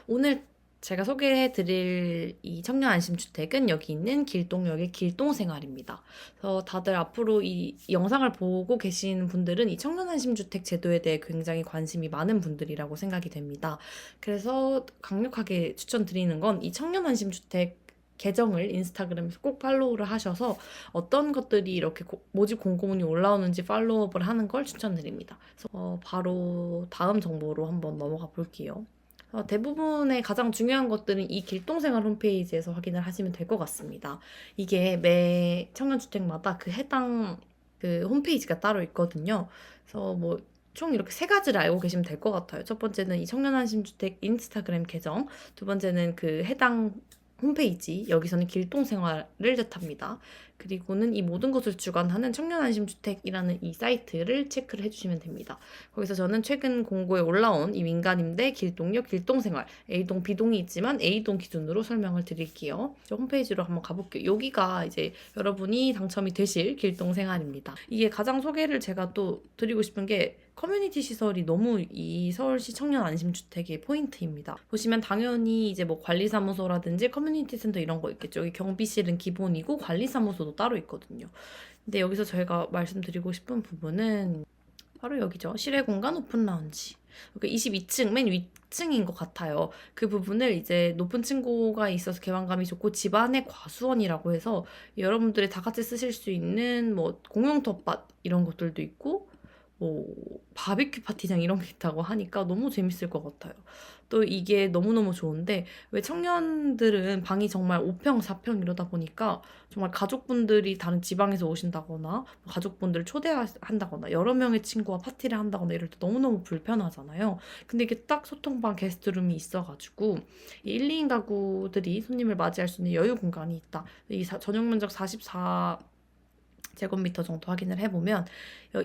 오늘 제가 소개해드릴 이 청년 안심주택은 여기 있는 길동역의 길동생활입니다. 그래서 다들 앞으로 이 영상을 보고 계신 분들은 이 청년 안심주택 제도에 대해 굉장히 관심이 많은 분들이라고 생각이 됩니다. 그래서 강력하게 추천드리는 건 이 청년 안심주택 계정을 인스타그램에서 꼭 팔로우를 하셔서 어떤 것들이 이렇게 모집 공고문이 올라오는지 팔로우업을 하는 걸 추천드립니다. 그래서 바로 다음 정보로 한번 넘어가 볼게요. 대부분의 가장 중요한 것들은 이 길동생활 홈페이지에서 확인을 하시면 될 것 같습니다. 이게 매 청년주택마다 그 해당 그 홈페이지가 따로 있거든요. 그래서 뭐 총 이렇게 세 가지를 알고 계시면 될 것 같아요. 첫 번째는 이 청년안심주택 인스타그램 계정, 두 번째는 그 해당 홈페이지, 여기서는 길동생활을 뜻합니다. 그리고는 이 모든 것을 주관하는 청년안심주택이라는 이 사이트를 체크를 해주시면 됩니다. 거기서 저는 최근 공고에 올라온 이 민간임대, 길동역, 길동생활, A동, B동이 있지만 A동 기준으로 설명을 드릴게요. 홈페이지로 한번 가볼게요. 여기가 이제 여러분이 당첨이 되실 길동생활입니다. 이게 가장 소개를 제가 또 드리고 싶은 게 커뮤니티 시설이 너무 이 서울시 청년 안심주택의 포인트입니다. 보시면 당연히 이제 뭐 관리사무소라든지 커뮤니티 센터 이런 거 있겠죠. 여기 경비실은 기본이고 관리사무소도 따로 있거든요. 근데 여기서 저희가 말씀드리고 싶은 부분은 바로 여기죠. 실외공간 오픈라운지. 여기 22층 맨 위층인 것 같아요. 그 부분을 이제 높은 층고가 있어서 개방감이 좋고 집안의 과수원이라고 해서 여러분들이 다 같이 쓰실 수 있는 뭐 공용 텃밭 이런 것들도 있고 뭐 바비큐 파티장 이런 게 있다고 하니까 너무 재밌을 것 같아요. 또 이게 너무너무 좋은데 왜 청년들은 방이 정말 5평, 4평 이러다 보니까 정말 가족분들이 다른 지방에서 오신다거나 가족분들을 초대한다거나 여러 명의 친구와 파티를 한다거나 이럴 때 너무너무 불편하잖아요. 근데 이게 딱 소통방 게스트룸이 있어가지고 이 1, 2인 가구들이 손님을 맞이할 수 있는 여유 공간이 있다. 이 전용 면적 44 제곱미터 정도 확인을 해보면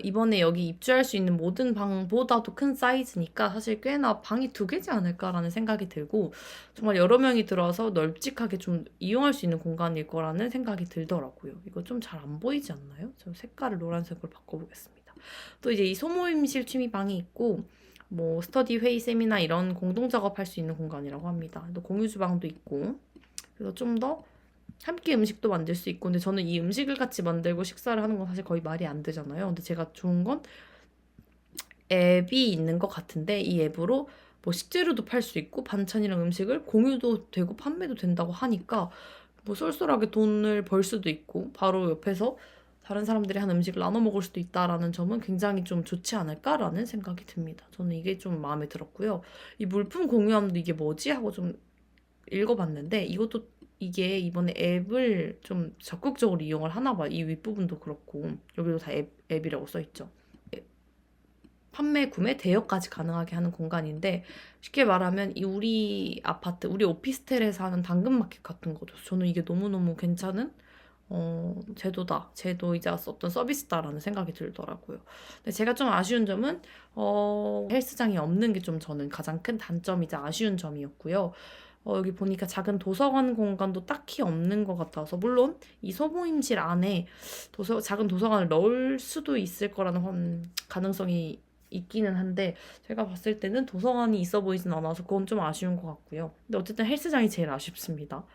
이번에 여기 입주할 수 있는 모든 방보다도 큰 사이즈니까 사실 꽤나 방이 2개지 않을까라는 생각이 들고 정말 여러 명이 들어와서 널찍하게 좀 이용할 수 있는 공간일 거라는 생각이 들더라고요. 이거 좀 잘 안 보이지 않나요? 저 색깔을 노란색으로 바꿔보겠습니다. 또 이제 이 소모임실 취미방이 있고 뭐 스터디 회의 세미나 이런 공동 작업할 수 있는 공간이라고 합니다. 또 공유 주방도 있고 그래서 좀더 함께 음식도 만들 수 있고 근데 저는 이 음식을 같이 만들고 식사를 하는 건 사실 거의 말이 안 되잖아요. 근데 제가 좋은 건 앱이 있는 것 같은데 이 앱으로 뭐 식재료도 팔 수 있고 반찬이랑 음식을 공유도 되고 판매도 된다고 하니까 뭐 쏠쏠하게 돈을 벌 수도 있고 바로 옆에서 다른 사람들이 한 음식을 나눠 먹을 수도 있다라는 점은 굉장히 좀 좋지 않을까라는 생각이 듭니다. 저는 이게 좀 마음에 들었고요. 이 물품 공유함도 이게 뭐지? 하고 좀 읽어봤는데 이것도 이게 이번에 앱을 좀 적극적으로 이용을 하나 봐요. 이 윗부분도 그렇고 여기도 다 앱이라고 써있죠. 판매, 구매, 대여까지 가능하게 하는 공간인데 쉽게 말하면 이 우리 아파트, 우리 오피스텔에서 하는 당근마켓 같은 거죠. 저는 이게 너무너무 괜찮은 제도다. 제도이자 어떤 서비스다라는 생각이 들더라고요. 근데 제가 좀 아쉬운 점은 헬스장이 없는 게 좀 저는 가장 큰 단점이자 아쉬운 점이었고요. 여기 보니까 작은 도서관 공간도 딱히 없는 것 같아서 물론 이 소모임실 안에 작은 도서관을 넣을 수도 있을 거라는 가능성이 있기는 한데 제가 봤을 때는 도서관이 있어 보이진 않아서 그건 좀 아쉬운 것 같고요. 근데 어쨌든 헬스장이 제일 아쉽습니다.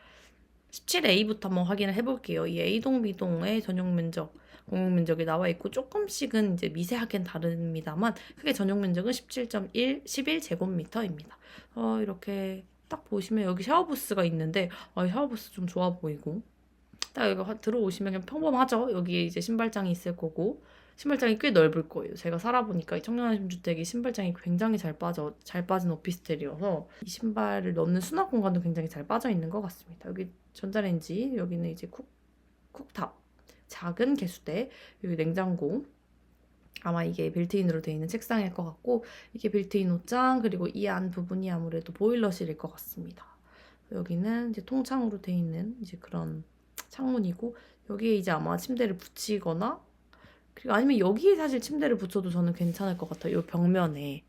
17A부터 한번 확인을 해볼게요. 이 A동, B동의 전용 면적, 공용 면적이 나와 있고 조금씩은 이제 미세하게 다릅니다만 크게 전용 면적은 17.1, 11제곱미터입니다. 이렇게 딱 보시면 여기 샤워부스가 있는데 샤워부스 좀 좋아 보이고 딱 여기 들어오시면 그냥 평범하죠. 여기에 이제 신발장이 있을 거고 신발장이 꽤 넓을 거예요. 제가 살아보니까 이 청년안심주택이 신발장이 굉장히 잘 빠진 오피스텔이어서 이 신발을 넣는 수납 공간도 굉장히 잘 빠져 있는 것 같습니다. 여기 전자레인지, 여기는 이제 쿡탑, 작은 개수대, 여기 냉장고, 아마 이게 빌트인으로 되어 있는 책상일 것 같고 이게 빌트인 옷장 그리고 이 안 부분이 아무래도 보일러실일 것 같습니다. 여기는 이제 통창으로 되어 있는 이제 그런 창문이고 여기에 이제 아마 침대를 붙이거나 그리고 아니면 여기에 사실 침대를 붙여도 저는 괜찮을 것 같아요. 이 벽면에.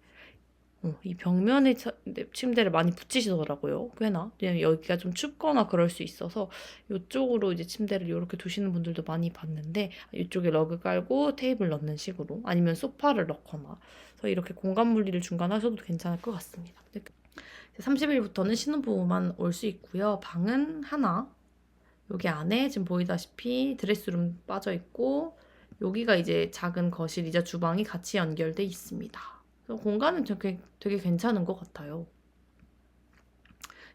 이 벽면에 침대를 많이 붙이시더라고요. 꽤나. 왜냐면 여기가 좀 춥거나 그럴 수 있어서 이쪽으로 이제 침대를 이렇게 두시는 분들도 많이 봤는데 이쪽에 러그 깔고 테이블 넣는 식으로 아니면 소파를 넣거나 그래서 이렇게 공간 분리를 중간 하셔도 괜찮을 것 같습니다. 30일부터는 신혼부부만 올 수 있고요. 방은 하나. 여기 안에 지금 보이다시피 드레스룸 빠져 있고 여기가 이제 작은 거실이자 주방이 같이 연결돼 있습니다. 그래서 공간은 되게 괜찮은 것 같아요.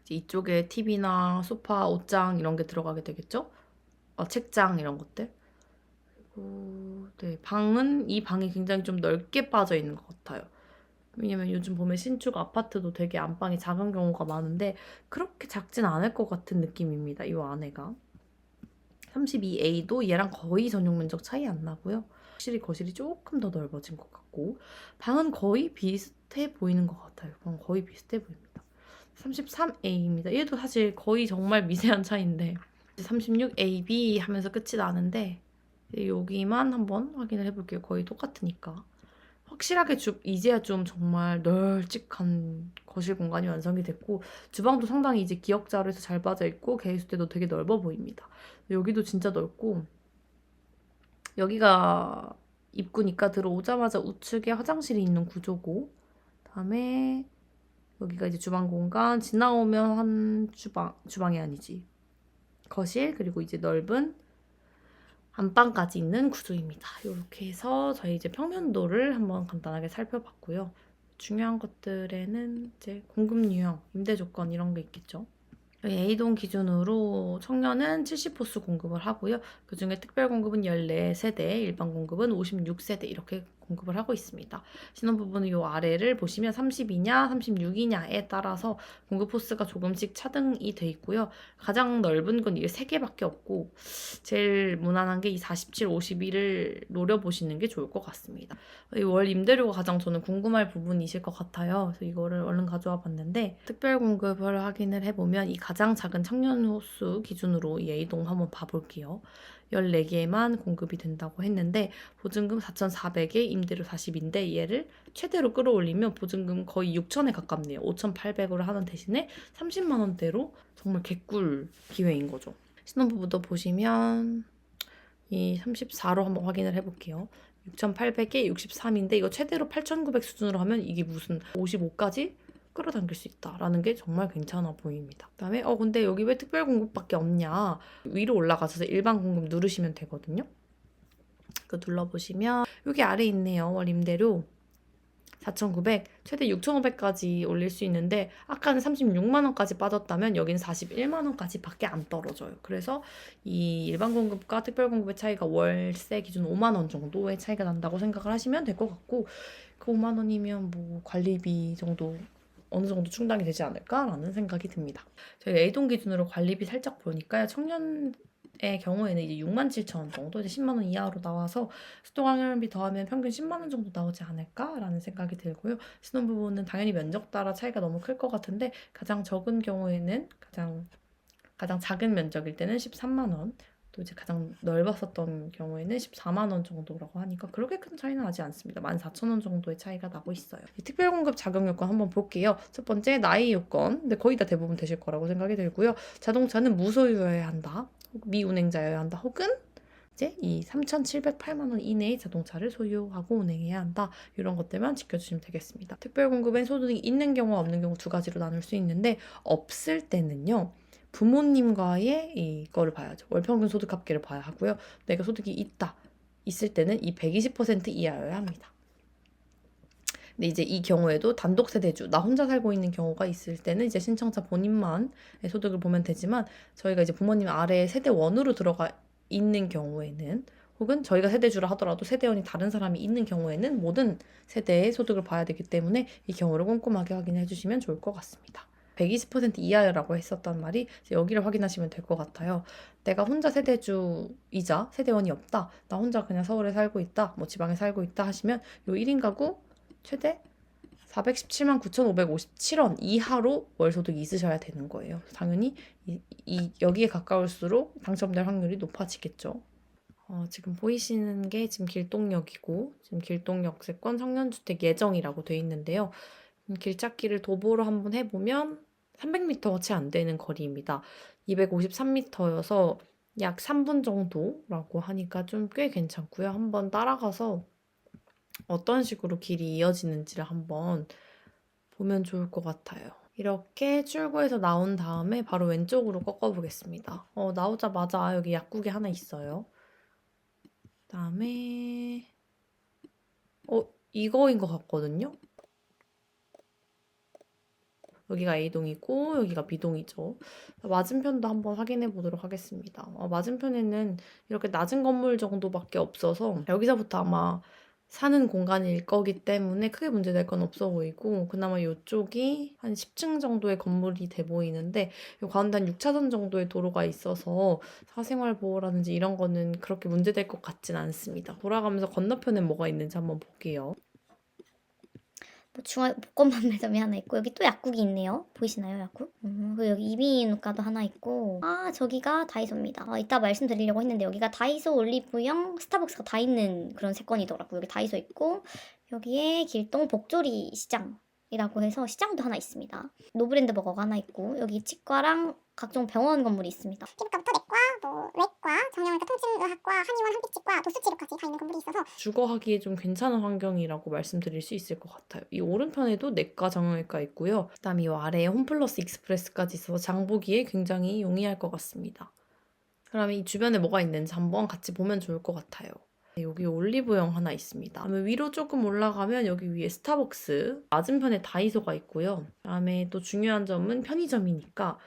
이제 이쪽에 TV나 소파, 옷장 이런 게 들어가게 되겠죠? 책장 이런 것들. 그리고 네, 이 방이 굉장히 좀 넓게 빠져 있는 것 같아요. 왜냐면 요즘 보면 신축 아파트도 되게 안방이 작은 경우가 많은데 그렇게 작진 않을 것 같은 느낌입니다. 이 안에가. 32A도 얘랑 거의 전용 면적 차이 안 나고요. 확실히 거실이 조금 더 넓어진 것 같고 방은 거의 비슷해 보이는 것 같아요. 방은 거의 비슷해 보입니다. 33A입니다. 얘도 사실 거의 정말 미세한 차이인데 36AB 하면서 끝이 나는데 여기만 한번 확인을 해볼게요. 거의 똑같으니까. 확실하게 이제야 좀 정말 널찍한 거실 공간이 완성이 됐고 주방도 상당히 이제 기역자로 해서 잘 빠져 있고 개수대도 되게 넓어 보입니다. 여기도 진짜 넓고 여기가 입구니까 들어오자마자 우측에 화장실이 있는 구조고 그다음에 여기가 이제 주방 공간 지나오면 한 주방이 아니지 거실 그리고 이제 넓은 안방까지 있는 구조입니다. 이렇게 해서 저희 이제 평면도를 한번 간단하게 살펴봤고요. 중요한 것들에는 이제 공급 유형, 임대 조건 이런 게 있겠죠. 저희 A동 기준으로 청년은 70호수 공급을 하고요. 그중에 특별 공급은 14세대, 일반 공급은 56세대 이렇게 공급을 하고 있습니다. 신혼부부는 이 아래를 보시면 32냐, 36이냐에 따라서 공급 호스가 조금씩 차등이 돼 있고요. 가장 넓은 건 이게 3개밖에 없고 제일 무난한 게 이 47, 51을 노려보시는 게 좋을 것 같습니다. 이 월 임대료가 가장 저는 궁금할 부분이실 것 같아요. 그래서 이거를 얼른 가져와 봤는데 특별 공급을 확인을 해보면 이 가장 작은 청년 호수 기준으로 이 A동 한번 봐볼게요. 14개만 공급이 된다고 했는데 보증금 4,400에 임대료 40인데 얘를 최대로 끌어올리면 보증금 거의 6,000에 가깝네요. 5,800으로 하는 대신에 30만 원대로 정말 개꿀 기회인 거죠. 신혼부부도 보시면 이 34로 한번 확인을 해볼게요. 6,800에 63인데 이거 최대로 8,900 수준으로 하면 이게 무슨 55까지 끌어당길 수 있다라는 게 정말 괜찮아 보입니다. 그다음에 근데 여기 왜 특별 공급밖에 없냐? 위로 올라가셔서 일반 공급 누르시면 되거든요. 그 눌러보시면 여기 아래 있네요. 월 임대료 4,900, 최대 6,500까지 올릴 수 있는데 아까는 36만 원까지 빠졌다면 여기는 41만 원까지 밖에 안 떨어져요. 그래서 이 일반 공급과 특별 공급의 차이가 월세 기준 5만 원 정도의 차이가 난다고 생각을 하시면 될 것 같고 그 5만 원이면 뭐 관리비 정도 어느 정도 충당이 되지 않을까라는 생각이 듭니다. 저희 A동 기준으로 관리비 살짝 보니까요. 청년의 경우에는 이제 6만 7천 원 정도, 이제 10만 원 이하로 나와서 수도관련비 더하면 평균 10만 원 정도 나오지 않을까라는 생각이 들고요. 신혼부부는 당연히 면적 따라 차이가 너무 클 것 같은데 가장 적은 경우에는 가장 작은 면적일 때는 13만 원, 또 이제 가장 넓었었던 경우에는 14만 원 정도라고 하니까 그렇게 큰 차이는 나지 않습니다. 14,000원 정도의 차이가 나고 있어요. 특별공급 자격 요건 한번 볼게요. 첫 번째 나이 요건, 근데 거의 다 대부분 되실 거라고 생각이 들고요. 자동차는 무소유여야 한다, 미운행자여야 한다, 혹은 이제 이 3,708만 원 이내의 자동차를 소유하고 운행해야 한다. 이런 것들만 지켜주시면 되겠습니다. 특별공급엔 소득이 있는 경우와 없는 경우 두 가지로 나눌 수 있는데 없을 때는요. 부모님과의 이거를 봐야죠. 월평균 소득 합계를 봐야 하고요. 내가 소득이 있을 때는 이 120% 이하여야 합니다. 근데 이제 이 경우에도 단독 세대주, 나 혼자 살고 있는 경우가 있을 때는 이제 신청자 본인만의 소득을 보면 되지만 저희가 이제 부모님 아래에 세대원으로 들어가 있는 경우에는 혹은 저희가 세대주라 하더라도 세대원이 다른 사람이 있는 경우에는 모든 세대의 소득을 봐야 되기 때문에 이 경우를 꼼꼼하게 확인해 주시면 좋을 것 같습니다. 120% 이하라고 했었단 말이 여기를 확인하시면 될 것 같아요. 내가 혼자 세대주이자 세대원이 없다. 나 혼자 그냥 서울에 살고 있다. 뭐 지방에 살고 있다 하시면 요 1인 가구 최대 417만 9,557원 이하로 월소득이 있으셔야 되는 거예요. 당연히 여기에 가까울수록 당첨될 확률이 높아지겠죠. 지금 보이시는 게 지금 길동역이고 지금 길동역세권 청년주택 예정이라고 돼 있는데요. 길찾기를 도보로 한번 해보면 300m 채 안 되는 거리입니다. 253m여서 약 3분 정도라고 하니까 좀 꽤 괜찮고요. 한번 따라가서 어떤 식으로 길이 이어지는지를 한번 보면 좋을 것 같아요. 이렇게 출구에서 나온 다음에 바로 왼쪽으로 꺾어보겠습니다. 나오자마자 여기 약국이 하나 있어요. 그다음에 이거인 것 같거든요. 여기가 A동이고 여기가 B동이죠. 맞은편도 한번 확인해 보도록 하겠습니다. 맞은편에는 이렇게 낮은 건물 정도밖에 없어서 여기서부터 아마 사는 공간일 거기 때문에 크게 문제될 건 없어 보이고, 그나마 이쪽이 한 10층 정도의 건물이 돼 보이는데 이 가운데 한 6차선 정도의 도로가 있어서 사생활 보호라든지 이런 거는 그렇게 문제될 것 같진 않습니다. 돌아가면서 건너편에 뭐가 있는지 한번 볼게요. 뭐 중앙 복권만 매점이 하나 있고 여기 또 약국이 있네요. 보이시나요, 약국? 그리고 여기 이비인후과도 하나 있고, 저기가 다이소입니다. 이따 말씀드리려고 했는데 여기가 다이소, 올리브영, 스타벅스가 다 있는 그런 세권이더라고요. 여기 다이소 있고 여기에 길동 복조리 시장이라고 해서 시장도 하나 있습니다. 노브랜드 버거가 하나 있고 여기 치과랑 각종 병원 건물이 있습니다. 피부과부터 내과, 뭐 외과, 정형외과, 통증의학과, 한의원, 한빛치과, 도수치료까지 다 있는 건물이 있어서 주거하기에 좀 괜찮은 환경이라고 말씀드릴 수 있을 것 같아요. 이 오른편에도 내과, 정형외과 있고요. 그다음에 이 아래에 홈플러스 익스프레스까지 있어서 장보기에 굉장히 용이할 것 같습니다. 그러면 이 주변에 뭐가 있는지 한번 같이 보면 좋을 것 같아요. 여기 올리브영 하나 있습니다. 그다음에 위로 조금 올라가면 여기 위에 스타벅스, 맞은편에 다이소가 있고요. 그다음에 또 중요한 점은 편의점이니까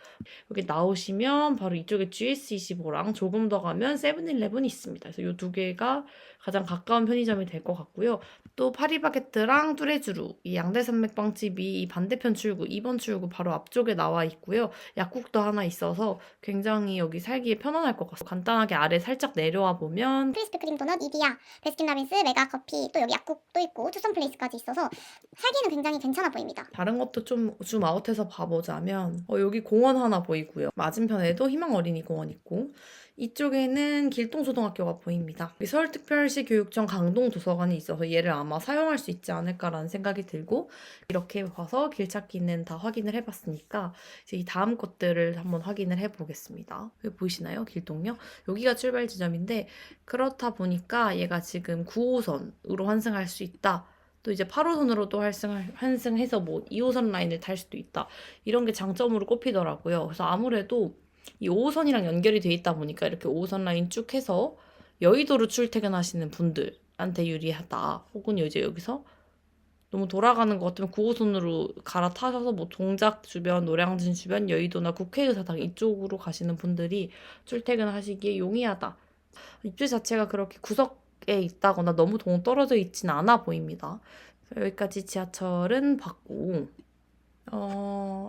여기 나오시면 바로 이쪽에 GS25랑 조금 더 가면 세븐일레븐이 있습니다. 그래서 이 두 개가 가장 가까운 편의점이 될 것 같고요. 또 파리바게뜨랑 뚜레쥬르, 이 양대산맥빵집이 이 반대편 출구, 2번 출구 바로 앞쪽에 나와 있고요. 약국도 하나 있어서 굉장히 여기 살기에 편안할 것 같아요. 간단하게 아래 살짝 내려와 보면 크리스피 크림 도넛, 이디야, 베스킨라빈스, 메가커피, 또 여기 약국도 있고 투썸 플레이스까지 있어서 살기는 굉장히 괜찮아 보입니다. 다른 것도 좀 줌아웃해서 봐보자면 여기 공원 하나 보이고요. 맞은편에도 희망어린이공원 있고 이쪽에는 길동초등학교가 보입니다. 서울특별시 교육청 강동도서관이 있어서 얘를 아마 사용할 수 있지 않을까라는 생각이 들고, 이렇게 봐서 길찾기는 다 확인을 해봤으니까 이제 이 다음 것들을 한번 확인을 해보겠습니다. 여기 보이시나요? 길동역? 여기가 출발 지점인데 그렇다 보니까 얘가 지금 9호선으로 환승할 수 있다. 또 이제 8호선으로도 환승해서 뭐 2호선 라인을 탈 수도 있다. 이런 게 장점으로 꼽히더라고요. 그래서 아무래도 이 5호선이랑 연결이 돼 있다 보니까 이렇게 5호선 라인 쭉 해서 여의도로 출퇴근하시는 분들한테 유리하다. 혹은 이제 여기서 너무 돌아가는 것 같으면 9호선으로 갈아타셔서 뭐 동작 주변, 노량진 주변, 여의도나 국회의사당 이쪽으로 가시는 분들이 출퇴근하시기에 용이하다. 입지 자체가 그렇게 구석에 있다거나 너무 동떨어져 있진 않아 보입니다. 여기까지 지하철은 봤고,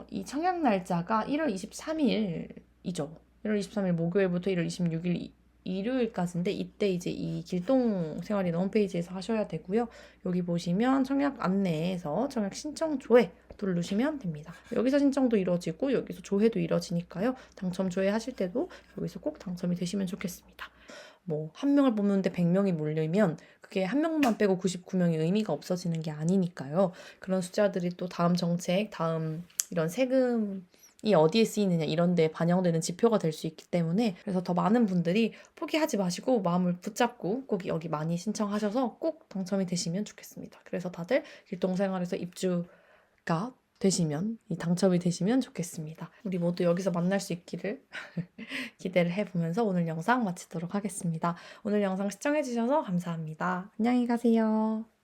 이 청약 날짜가 1월 23일이죠. 1월 23일 목요일부터 1월 26일 일요일까지인데 이때 이제 이 길동 생활이나 홈페이지에서 하셔야 되고요. 여기 보시면 청약 안내에서 청약 신청 조회 누르시면 됩니다. 여기서 신청도 이루어지고 여기서 조회도 이루어지니까요. 당첨 조회 하실 때도 여기서 꼭 당첨이 되시면 좋겠습니다. 뭐 한 명을 뽑는데 100명이 몰리면 그게 한 명만 빼고 99명이 의미가 없어지는 게 아니니까요. 그런 숫자들이 또 다음 정책, 다음 이런 세금이 어디에 쓰이느냐 이런 데 반영되는 지표가 될 수 있기 때문에, 그래서 더 많은 분들이 포기하지 마시고 마음을 붙잡고 꼭 여기 많이 신청하셔서 꼭 당첨이 되시면 좋겠습니다. 그래서 다들 길동생활에서 입주가 되시면, 이 당첨이 되시면 좋겠습니다. 우리 모두 여기서 만날 수 있기를 기대를 해보면서 오늘 영상 마치도록 하겠습니다. 오늘 영상 시청해주셔서 감사합니다. 안녕히 가세요.